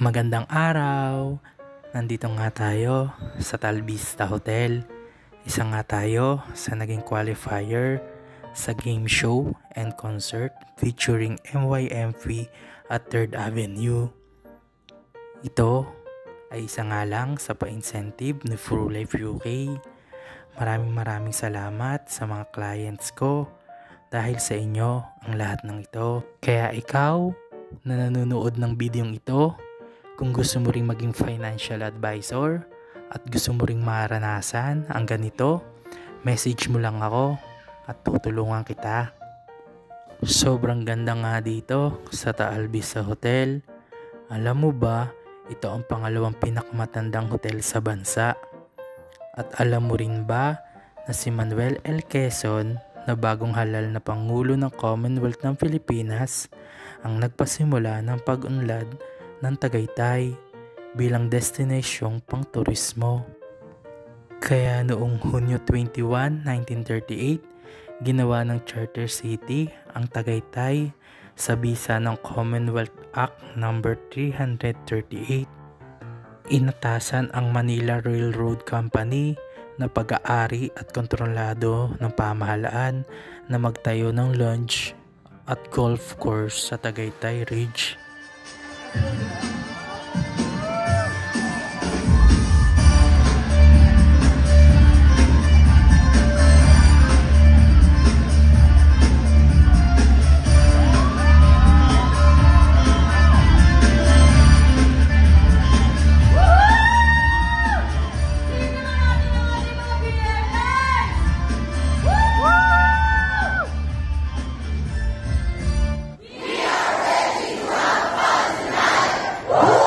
Magandang araw! Nandito nga tayo sa Talvista Hotel. Isa nga tayo sa naging qualifier sa game show and concert featuring MYMV at 3rd Avenue. Ito ay isa nga lang sa pa-incentive ni FruLife UK. Maraming salamat sa mga clients ko dahil sa inyo ang lahat ng ito. Kaya ikaw na nanonood ng videong ito, kung gusto mo ring maging financial advisor at gusto mo ring maranasan ang ganito, message mo lang ako at tutulungan kita. Sobrang ganda nga dito sa Talvista Hotel. Alam mo ba, ito ang pangalawang pinakamatandang hotel sa bansa. At alam mo rin ba na si Manuel L. Quezon, na bagong halal na Pangulo ng Commonwealth ng Pilipinas, ang nagpasimula ng pag-unlad ng Tagaytay bilang destinasyong pang-turismo. Kaya noong Hunyo 21, 1938, ginawa ng Charter City ang Tagaytay sa bisa ng Commonwealth Act No. 338. Inatasan ang Manila Railroad Company na pag-aari at kontrolado ng pamahalaan na magtayo ng lounge at golf course sa Tagaytay Ridge. Woo!